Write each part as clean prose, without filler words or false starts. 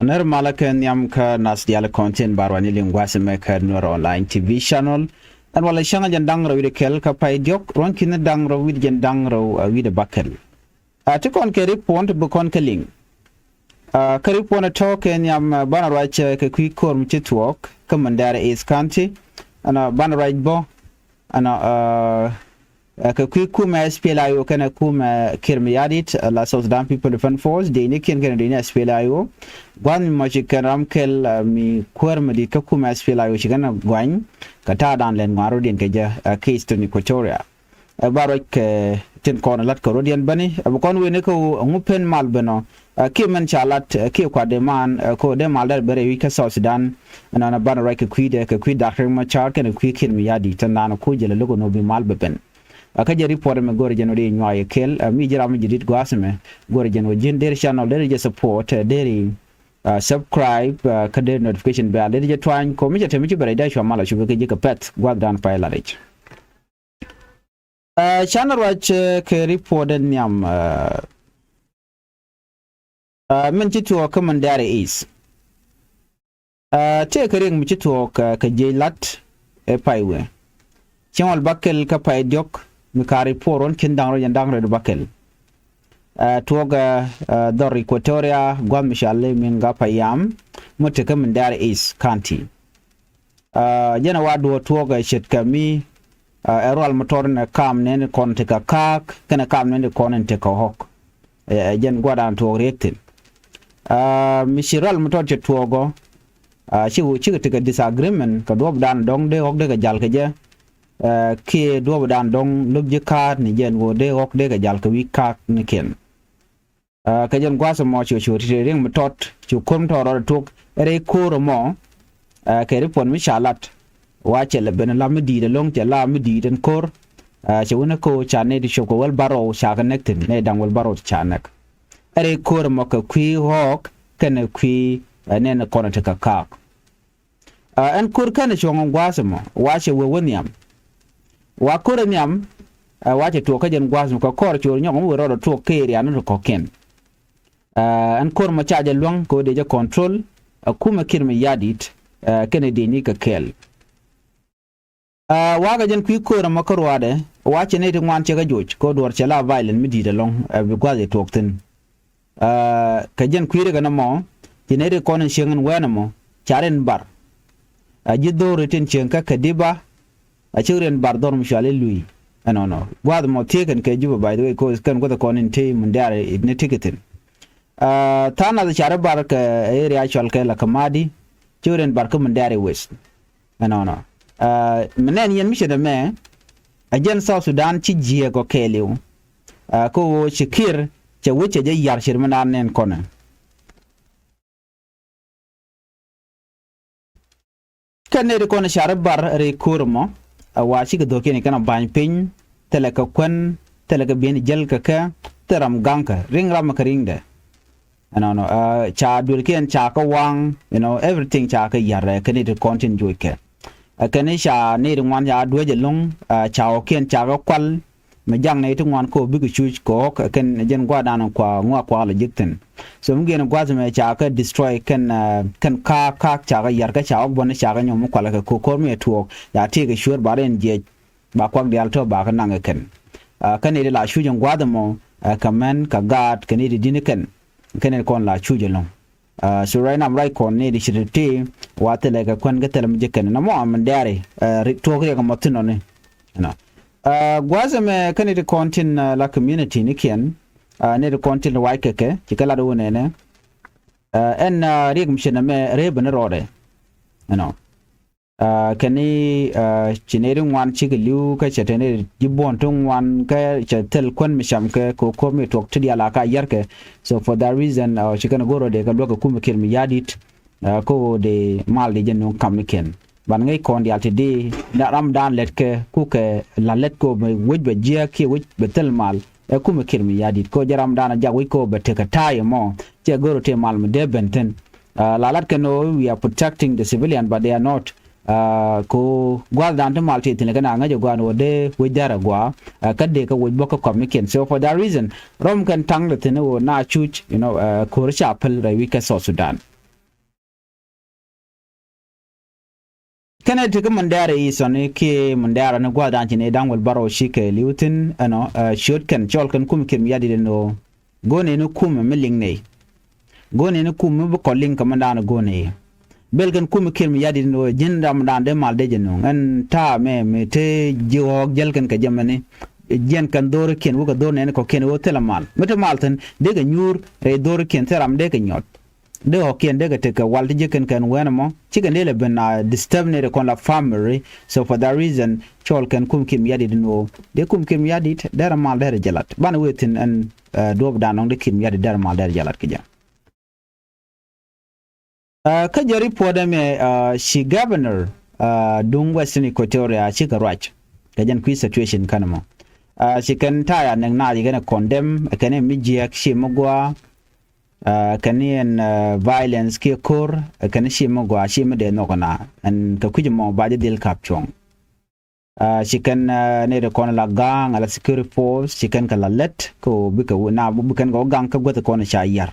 Ner malakan yam ka nas dial content barwani lingwase me ka Nuer online TV channel and wala shanga jandang ro kel ka pay diok ronkin dang ro wid jandang ro wid bakel to kon ke report bu kon keling ka report talk en yam bana right ke kwi korm chitwok commander is county ana bana right bo ana ka kwi kuma SPLIO kana kuma kirmiyadit la South Sudan People Defense Force de ne ken kana de ne SPLIO gwan ma ci kanam kel mi korm di ka kuma SPLIO ci kana gwan ka ta dan len ngaro den ke ja case to Equatoria barok ten kon lat ko rodian bani kon we ne ko ngupen mal bano ki men chalat ki kwa de man ko de mal dar bere wi ka South Sudan na bana right ka kwi Dr. Machar kana kwi kirmiyadi tan na ko jele logo no bi mal beben akaje report me gore jeno de nyaye kel mi jira mi jidit gwasme gore jeno jin der channel der je support der subscribe ka der notification bell der je twan ko mi jete mi ci bare da shwa mala shu ke je ka pet gwadran pa la rech channel watch ke report den nyam min ci to commander is te ka ring mi ci to ka je lat e paiwe chawal bakel ka pay diok mi kari poron kindangro yandangro de bakel tuoga dor Equatoria gwam mishalle min ga payam mutaka min dar is county jena wadu tuoga shitkami erol motor na kam ne kon te ka kak kana kam ne kon te ka hok jen gwadan to rektin mi shiral motor che tuogo chi te ka disagreement ka dob dan dong de hok de ka jal ka je ke do dan dong lug je ka ni jen go de ok de ga jal ka wi ka ni ken ka jen gwa so mo chu ring mtot chu kom to ro tok re ko ro mo ke ri pon mi shalat wa che le ben la mi di de long che la mi di den kor che wona ko cha ne di shoko wal baro sha connected ne dang wal baro cha nak re ko ro mo ka kwi hok ken kwi ne na kono te ka ka an kur kan che ngon gwa so mo wa che we woniam wa kore nyam wache to ka jen gwasm ko kor chur nyong wo ro to ke ri anu ko ken an kor ma chaje luang ko de je control kuma kirmi yadit kene de ni ka kel wa ga jen kwi kor ma korwa de wache ne de ngwan che ga joj ko dor che la violent mi di de long bi gwaze to tin ka jen kwi ga na mo ne de konen shengen wena mo charen bar jiddo retin chen ka kadiba a children bardor mshale lui no gwad mo taken ke juba by the way ko kan go the conin team ndare ne ticketing tana da chare bar ka area chal ke la kamadi children bar ka ndare west no menen yen mi shede me ajen South Sudan ci jie ko keliu ko shikir che wuche je yar shirmanan nen kona kan ne ko na chare bar re kurmo washi ga doke ne kana ban pin teleka kwen teleka bien jel ka teram ganka ring ram ka ring de no cha dulken cha ka wang everything cha ka yare ka ne to continue ke ka ne sha ne ngwan ya dweje long cha o ken cha ka kwal me jang ne to ngwan ko bigu chuch ko ken jen gwa dan kwa ngwa kwa la jikten so mgen gwa me cha ka destroy ken ka cha ka yar ka cha ok bon cha ka nyom kwa la ko ko me tuok ya te ga shur baren je ba kwa de alto ba ka nang ken kan ne la shu jen gwa da mo kamen ka gad ken ne din ken kon la chu je long so right now right kon ne di shirte wa te la ka kwan ga telam je ken na mo am dare to ga mo tino ne gwazame kan de content la community ni ken ne de content wa keke tikala do ne en rig mshena me reben rode kani chinerin wan chigiliu ka chetene jibon tun wan ka chetel kon misham ke ko me tok tidi ala ka yarke so for that reason chikana goro de ka loka kuma kirmi yadit ko de mal de jenu kamiken ban ngay kon di altidi na ramdan letke ku ke la let ko me wujbe je ke wujbe tel mal kuma kirmi yadit ko jaram dana jagwi ko be te ka taye mo je goro te mal me de benten la lat ke no we are protecting the civilian but they are not ko gwal dan to malte tin kana ngaje gwano de wujara gwa kadde ka wujbo ka kamiken so for that reason rom kan tang le tin wo na chuch ko cha pal ra wi ka so Sudan kana te mandare isone ke mandara na gwa dan ne dan wal baro shike liutin ano shot kan chol kan kum kim yadi no gone no kum miling ne gone no kum bu kolling kamandana gone belgan kum kim yadi no jindam dan de mal de jeno an ta me te jiwo jel kan ka jamane jen kan dor ken wuga dor ne ko ken wo telamal meta malten de ga nyur re dor ken teram de ga nyot de hokkien de te ka walti jeken kan wenamo chicken de ben disturb ne kon la family so for that reason chol kan kum kim yadi no de kum kim yadi dara mal dara jalat ban wetin an dob danong de kim yadi dara mal dara jalat kija ka jari poda me she governor dung western equatoria chika rach kajan kui situation kanamo she kan taya nang na digana condemn kane mijiak she mogwa kanian violence ke kor kan shi magwa shi made no kana an ka kuje mo baje del kapchong shi kan ne de kon la gang ala security force shi kan kala let ko bika na bukan go gang ka gota kon sha yar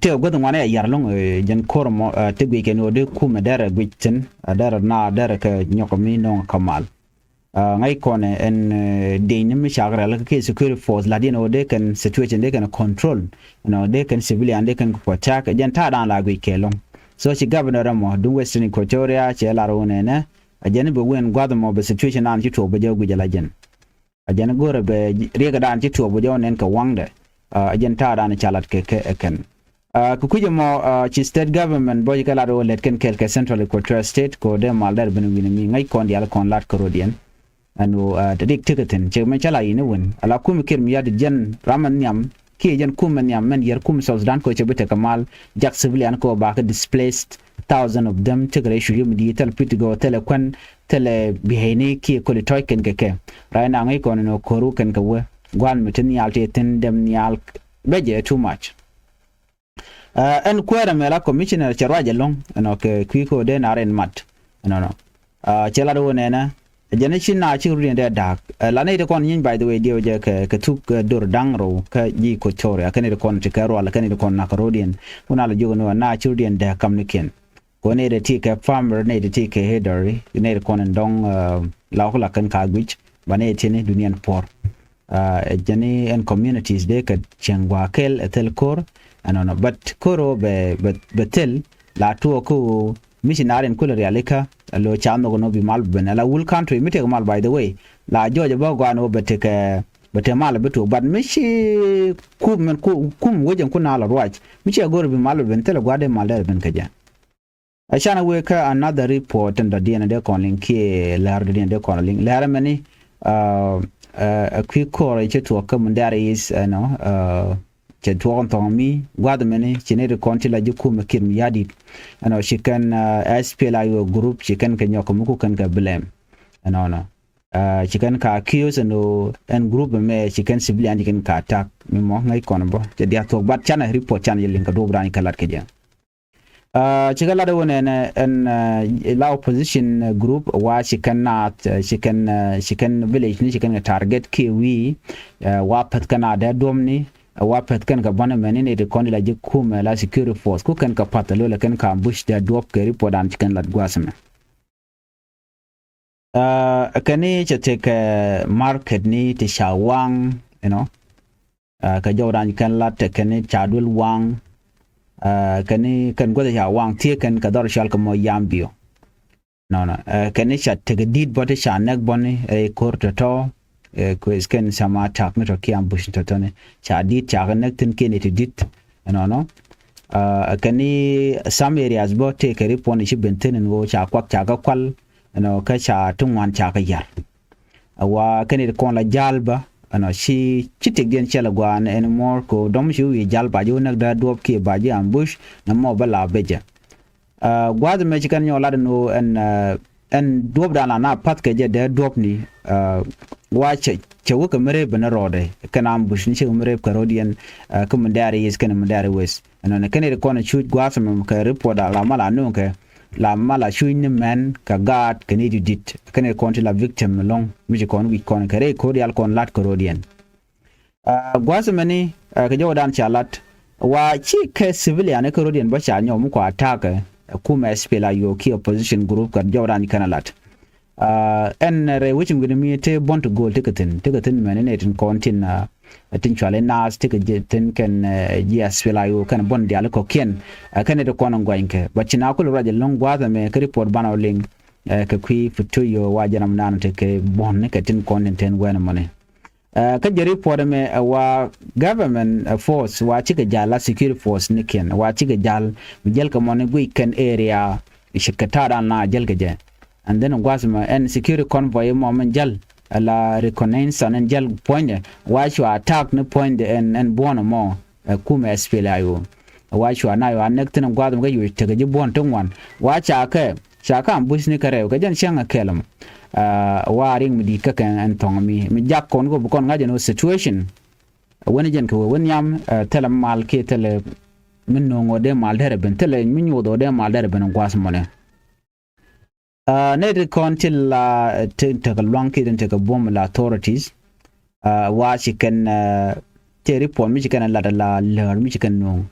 te gota wana yar long jen kor mo te gwe ken o de kuma dara gwitin dara na dara ka nyokomi no kamal ngai kone en de nyim shagra la ke security force la dino de kan situation de kan control no de kan civilian de kan attack jan ta dan la gwi kelong so she governor mo du western equatoria che la rone ne ajane be wen gwado mo be situation an ci to be jogu jala jen ajane gore be riga dan ci to be jonen ka wangde ajan ta dan chalat ke ken ku kuje mo ci state government boy kala ro let ken kel ke central equatoria state ko de maldar ben winimi ngai kon dial kon lat korodian anu dik ticketin che me chala ine won ala kum kir mi yad jen raman nyam ke jen kum nyam men yer kum south dan ko che bete kamal jak civilian ko ba ka displaced thousand of them tigre shu yum di tel pit go tele kwan tele biheni ki ko le toy ken ke raina ngai ko no koru ken ka we gwan mitin yalte tin dem nyal beje too much en kwera mela commissioner charwaje long no ke kwiko de na ren mat no chela do nena generation na chi rin de dak la ne de kon yin by the way dio je ke tuk dor dangro ka ji ko chore ka ne de kon ti ka ro la ka ne de kon na ka rodien kuna la jogo no na chi rin de kam ne ken ko ne de ti ka farmer ne de ti ka header ne de kon ndong la ko la kan ka gwich ba ne ti ne dunian por jani and communities de ka chengwa kel etel kor anono but koro be betel la to ko missionary kula realika lo chano no bi mal ben la whole country mite mal by the way la joje ba gwano bete mal beto but mishi kum wojen kuna la rwaj michi agor bi mal ben tele gwade mal ben kaja ashana we ka another report and the dna de calling ke la de de calling la mani a quick core che to come there is che tuon tomi gwada mene chine de konti la juku makim yadi ano shikan SPLI group chikan kenyo komuku kan ka blame ano chikan ka accuse no en group me chikan civilian chikan ka attack mi mo ngai konbo je dia to bat chana report chana yelin ka do brani kalat ke ja chigala de wona en la opposition group wa chikan village ni chikan target kiwi wa pat kana da domni wapet kan ka bana menene de kondi la jikum la security force ku kan ka patalo la kan ka bush da dop ke report an chikan lat gwasme kani chete ke market ni te shawang ka jawdan kan lat kani chadul wang kani kan goda shawang tie kan ka dor shal ka mo yambio no kani chat te did bote shanak boni e korto to ko isken sama tak ne to kiam bush to tone cha dit cha nek tin ken it dit no kani some areas bo te ke report shi benten ngo cha kwak cha ga kwal ka cha tungwan cha ka yar wa kani ko la jalba shi chitik den chala gwan anymore ko dom shi wi jalba jo nak da dop ke baji ambush na mo bala beja gwad me chikan yo la no en dop da na pat ke je de dop ni wa che wuka mere bana rode kana ambush ni che mere karodian kuma dare is kana mandare wes ne kane ko na shoot gwasam ka report la mala no ke la mala shuin men ka gat kane dit kane ko la victim long mi ko wi kon kare ko dial kon lat karodian gwasam ni ka jodan chalat wa chi ke civilian ko rodien ba cha nyom ko attack kuma SPLA yo ki opposition group ka jawran kanalat en re which ngini mi te bont goal tikatin menene tin kontin tin chale nas tikatin ken SPLA yo kan bon dial ko ken kan de kono ngoinke bachina ko raje long gwa me ke report bana ling ka kwi futu yo wajanam nan te ke bon ne tin kontin ten wena mone ka jeri report me wa government force wa chika jala security force niken wa chika jal jel ka mone weekend area shikata na jel je and then gwasma and security convoy moment jal la reconnaissance and jal point wa shwa attack no point and bona mo kuma SPLA yo wa shwa na yo anektin gwasma ga yu tege bon tungwan wa chaka ambush ni kare ga jan shanga kelam wa ring mi ka kan antong mi jak kon go kon ngaje no situation woni jen ko won yam tele mal ke tele min no ngode mal dere ben tele min yodo de mal dere ben gwasma ne ne de kontil la te ka lonki den te ka bom la authorities wa shi kan te report mi kan la ler mi kan no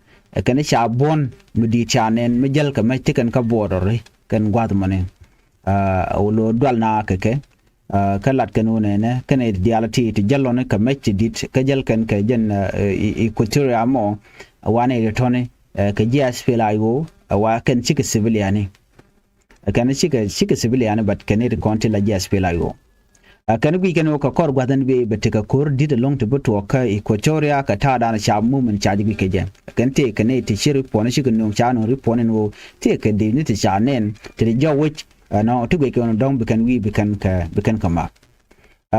kan sha bon mi di chanen mi jel ka mi kan ka border kan gwad mane lo dwal na keke kalat kan ne kan e diality ti jallo ne ka metti dit ka jel kan ka jen equatoria mo wane retone ka SPLA yo wa kan chika civilian kan chika civilian but kan it konti la SPLA yo kan wi kan ko kor gwadan be betika kor dit long to buto ka equatoria ka ta da na sha movement charge bi ke je kan te kan it shiri pon shi kan no cha no report no te ka de ni te cha nen te jo which no to be kan don bikan wi bikan kama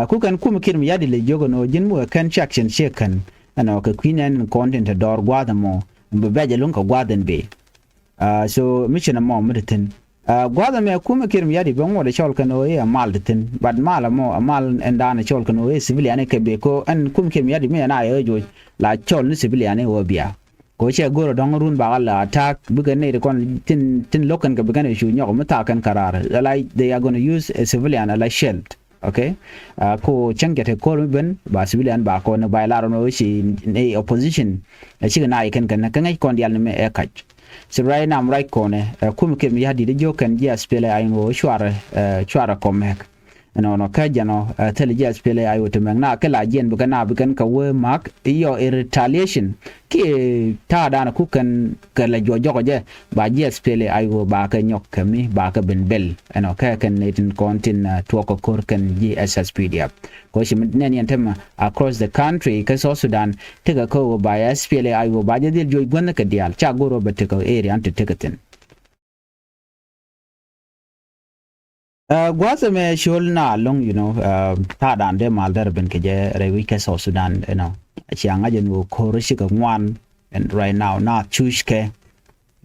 ku kan kuma kirim yadi le jogo no jin mu kan section she kan ano ka queen content dor gwada mo be beje lon ka gwadan be so mission mo mutin gwada me kuma kirim yadi be mo de chol kan o ya mal tin bad mal mo mal endana chol kan o civilian ke be ko an kuma kirim yadi me na yo jo la chol ni civilian o bia ko che goro dong run ba la attack buga ne de kon tin lokan ka buga ne shu nyoko mata kan karar like they are going to use a civilian like shield okay ko changete ko ben ba civilian ba ko ne ba la no shi ne opposition shi na kan kan kon dial ne me e kach so right now right ko ne kum ke mi hadi de jo kan SPLA ay no chwara komek no ka jano tele SPLA ay wote na kala jen buga na bugan ka we mark yo retaliation ki ta dana ku kan kala jojo je ba SPLA ay wo ba ka nyok kami ba ka ben bel no ka kan netin kontin to ko kor kan SSPDF ko shi nen yantem across the country ka so Sudan tega ko ba SPLA ay wo ba je dil joy gonna ka dial cha goro ba te ko area ante tegatin gwaza me shol na long ta dan de mal der ben ke je rewi ke so Sudan chi anga je no ko shi ka ngwan and right now na chushke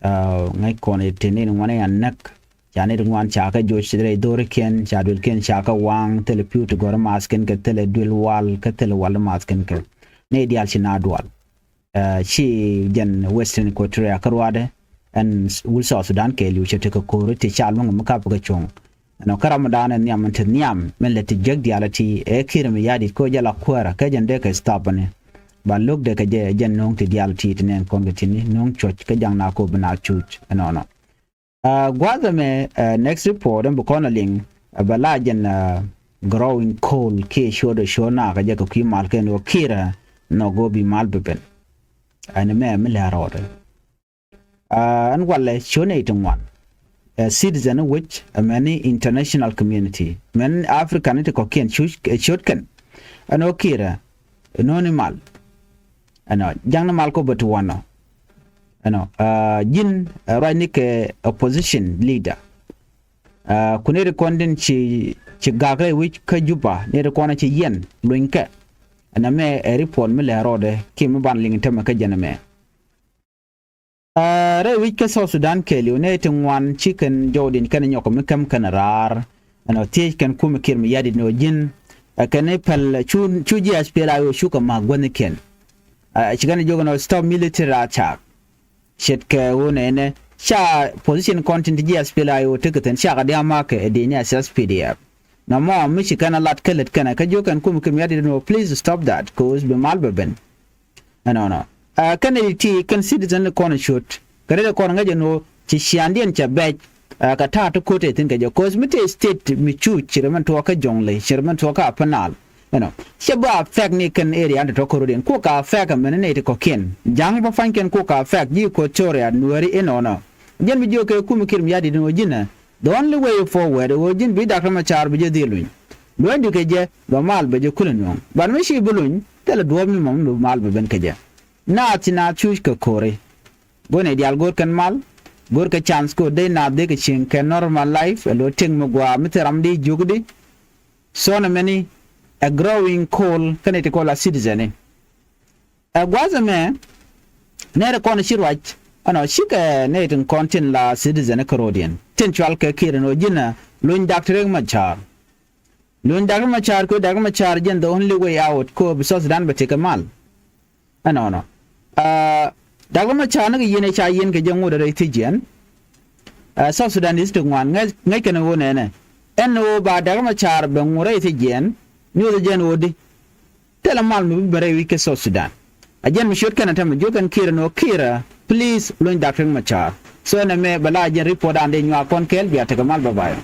ngai ko ne tinin ngwane anak ya ne ngwan cha ka jo shi re dor ken cha dul ken cha ka wang telepu to gor masken ke tele dul wal ke tele wal masken ke ne dial shi na dual chi jen western equatoria karwade and will so Sudan ke lu che te ko ro te cha long mu ka pa chong no karamadana nyam ante nyam mele ti jeg dialati e kirim yadi ko jala kwara ka jande ka stopane ba lok de ka je jen nong ti dialati tinen kongetini nong choch ka jang na ko bana chuch no gwaza me next report en bukona ling bala jen growing coal ke shodo shona ka je ko ki mal ken o kira no go bi mal beben ane me mele rode an wale shone itungwan a citizen which many international community men African to cocken shotkan ano kira anonimal ano jang mal ko but one ano jin right ke opposition leader kunere konden chi gagre which ka juba ne kona chi yen luinka ana me report me le rode kim ban ling tema ka janame re wike so Sudan ke leonating one chicken jodin kan nyoko mikam kan rar ano tie kan kum kirmi yadi no jin kan pal chuji SPLA yo shuka magwane ken chigana jogo no stop military attack shet ke wonene sha position content ji SPLA yo tiketen sha ga dia make de ni SSPDF no mo mi chikana lat kelet kana ka jokan kum kirmi yadi no please stop that cause be malbeben no kan ti kan citizen ko na shot kare ko nga jeno ci shiandien cha bej ka ta to ko te tin ka je cosmete state mi chu chirman to ka jongle chirman to ka panal shaba fak ni kan area to ko rodin ko ka fak men ne te ko ken jang ba fanken ko ka fak ji ko choria nuari enono jen mi joke ku mi kirim yadi no jina the only way forward wo jin bi dakra ma char bi je diluñ lo ndi ke je ba mal ba je kulen yon ban mi shi buluñ tele do mi mom no mal ba ben ke je na ti na chush ka kore bone dial gor kan mal gor ka chance ko de na de ke chin ke normal life lo ting mo gwa mi teram di jugdi so na many a growing call kan ite call a citizen a gwazame ne re kon shirwach ano shika ne tin content la citizen Canadian tentual ke kirano jina lun doctor machar ko dag machar jen the only way out ko bisos dan ba take mal ano no dag machar ne yene cha yen ke jango da tijen South Sudan is to one ngai kana wona ne eno ba dag machar be ngure tijen ni da jen wodi tela mal mi bare wi ke South Sudan ajen mi shot kana tam jokan kira please lun doctor machar so na me bala jen report ande nywa kon kel biya te mal bye